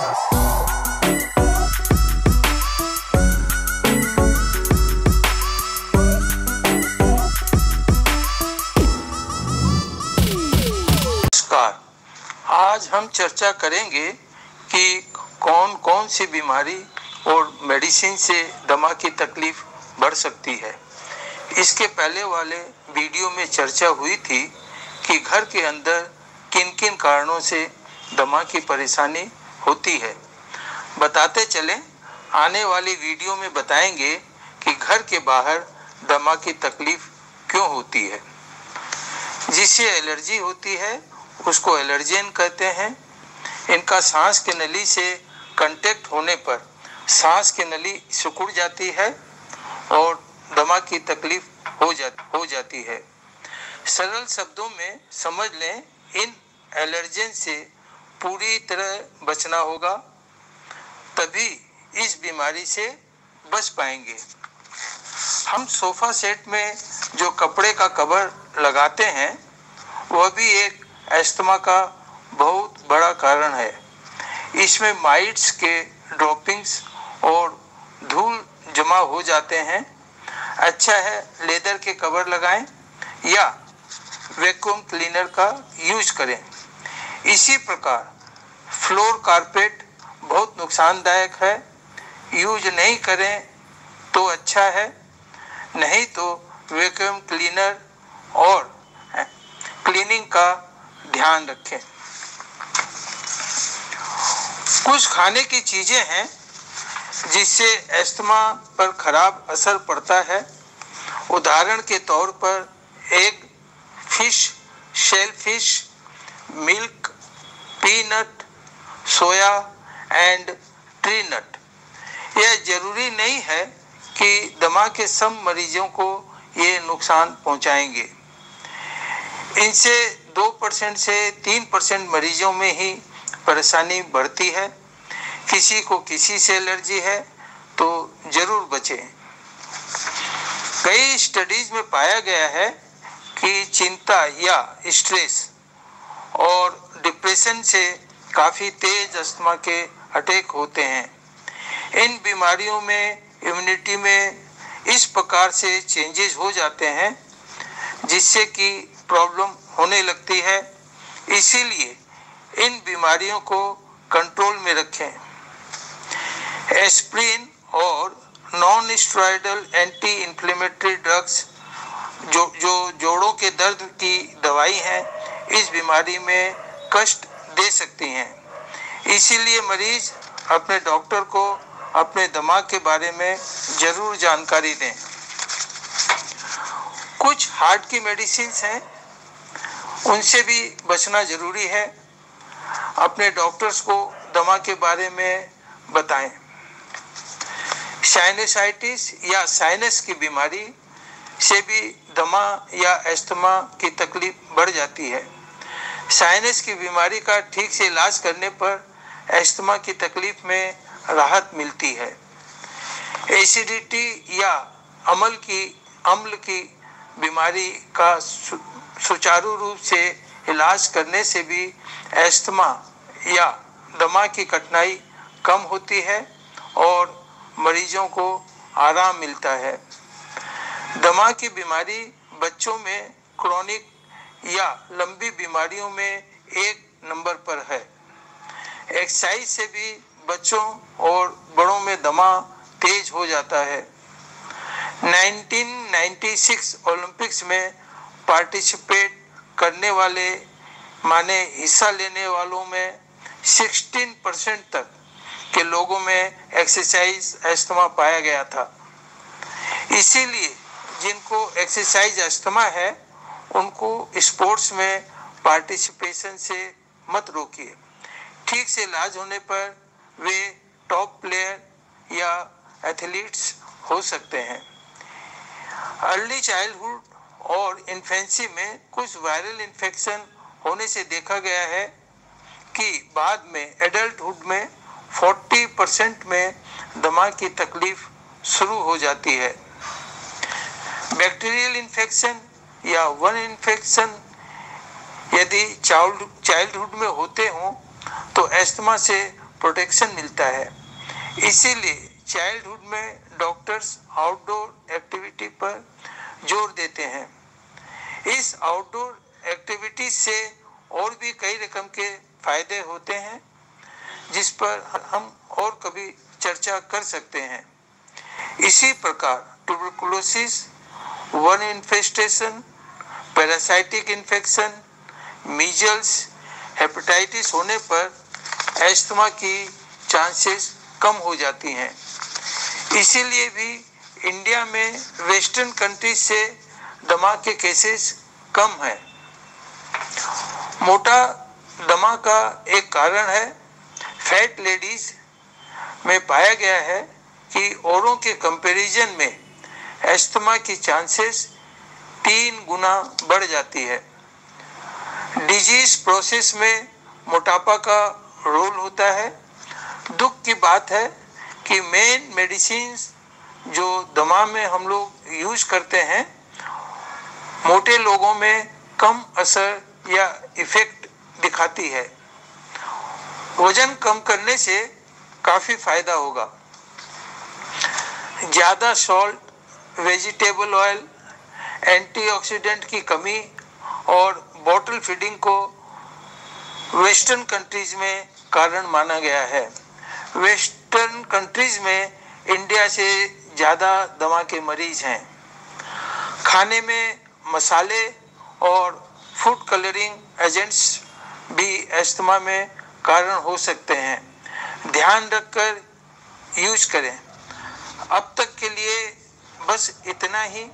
नमस्कार, आज हम चर्चा करेंगे कि कौन कौन सी बीमारी और मेडिसिन से दमा की तकलीफ बढ़ सकती है। इसके पहले वाले वीडियो में चर्चा हुई थी कि घर के अंदर किन किन कारणों से दमा की परेशानी होती है। बताते चलें, आने वाली वीडियो में बताएंगे कि घर के बाहर दमा की तकलीफ क्यों होती है। जिससे एलर्जी होती है उसको एलर्जेन कहते हैं। इनका सांस की नली से कांटेक्ट होने पर सांस की नली सिकुड़ जाती है और दमा की तकलीफ हो जाती है। सरल शब्दों में समझ लें, इन एलर्जेन से पूरी तरह बचना होगा, तभी इस बीमारी से बच पाएंगे। हम सोफा सेट में जो कपड़े का कवर लगाते हैं वह भी एक अस्थमा का बहुत बड़ा कारण है। इसमें माइट्स के ड्रॉपिंग्स और धूल जमा हो जाते हैं। अच्छा है लेदर के कवर लगाएं या वैक्यूम क्लीनर का यूज करें। इसी प्रकार फ्लोर कारपेट बहुत नुकसानदायक है, यूज नहीं करें तो अच्छा है, नहीं तो वैक्यूम क्लीनर और क्लीनिंग का ध्यान रखें। कुछ खाने की चीजें हैं जिससे अस्थमा पर खराब असर पड़ता है। उदाहरण के तौर पर egg, fish, shellfish, milk, peanut, soya and tree nut. यह जरूरी नहीं है कि दमा के सब मरीजों को ये नुकसान पहुंचाएंगे। इनसे 2% से 3% मरीजों में ही परेशानी बढ़ती है। किसी को किसी से एलर्जी है तो जरूर बचें। कई स्टडीज में पाया गया है कि चिंता या स्ट्रेस और डिप्रेशन से काफ़ी तेज अस्थमा के अटैक होते हैं। इन बीमारियों में इम्यूनिटी में इस प्रकार से चेंजेस हो जाते हैं जिससे कि प्रॉब्लम होने लगती है। इसीलिए इन बीमारियों को कंट्रोल में रखें। एस्प्रिन और non steroidal anti inflammatory drugs जो जोड़ों के दर्द की दवाई है, इस बीमारी में कष्ट दे सकती हैं। इसीलिए मरीज अपने डॉक्टर को अपने दमा के बारे में जरूर जानकारी दें। कुछ हार्ट की मेडिसिन्स हैं, उनसे भी बचना जरूरी है। अपने डॉक्टर्स को दमा के बारे में बताएं। साइनसाइटिस या साइनस की बीमारी से भी दमा या अस्थमा की तकलीफ बढ़ जाती है। साइनस की बीमारी का ठीक से इलाज करने पर अस्थमा की तकलीफ में राहत मिलती है। एसिडिटी या अम्ल की बीमारी का सुचारू रूप से इलाज करने से भी अस्थमा या दमा की कठिनाई कम होती है और मरीजों को आराम मिलता है। दमा की बीमारी बच्चों में क्रोनिक या लंबी बीमारियों में एक नंबर पर है। एक्सरसाइज से भी बच्चों और बड़ों में दमा तेज हो जाता है। 1996 ओलंपिक्स में पार्टिसिपेट करने वाले माने हिस्सा लेने वालों में 16% तक के लोगों में एक्सरसाइज अस्थमा पाया गया था। इसीलिए जिनको एक्सरसाइज अस्थमा है उनको स्पोर्ट्स में पार्टिसिपेशन से मत रोकिए। ठीक से इलाज होने पर वे टॉप प्लेयर या एथलीट्स हो सकते हैं। अर्ली चाइल्डहुड और इन्फेंसी में कुछ वायरल इन्फेक्शन होने से देखा गया है कि बाद में एडल्टहुड में 40% में दमा की तकलीफ शुरू हो जाती है। बैक्टीरियल इन्फेक्शन या वन इन्फेक्शन यदि चाइल्डहुड में होते हों तो अस्थमा से प्रोटेक्शन मिलता है। इसीलिए चाइल्डहुड में डॉक्टर्स आउटडोर एक्टिविटी पर जोर देते हैं। इस आउटडोर एक्टिविटीज से और भी कई रकम के फायदे होते हैं, जिस पर हम और कभी चर्चा कर सकते हैं। इसी प्रकार tuberculosis, worm infestation, parasitic infection, measles, hepatitis होने पर एस्थमा की चांसेस कम हो जाती हैं। इसीलिए भी इंडिया में वेस्टर्न कंट्रीज से दमा के केसेस कम हैं। मोटा दमा का एक कारण है फैट लेडीज में पाया गया है कि औरों के कंपैरिजन में एस्थमा की चांसेस 3 गुना बढ़ जाती है। डिजीज प्रोसेस में मोटापा का रोल होता है। दुख की बात है कि मेन मेडिसिन जो दमा में हम लोग यूज करते हैं, मोटे लोगों में कम असर या इफेक्ट दिखाती है। वजन कम करने से काफी फायदा होगा। ज्यादा सॉल्ट, वेजिटेबल ऑयल, एंटीऑक्सीडेंट की कमी और बॉटल फीडिंग को वेस्टर्न कंट्रीज में कारण माना गया है। वेस्टर्न कंट्रीज में इंडिया से ज़्यादा दमा के मरीज हैं। खाने में मसाले और फूड कलरिंग एजेंट्स भी एस्थमा में कारण हो सकते हैं। ध्यान रखकर यूज करें। अब तक के लिए बस इतना ही।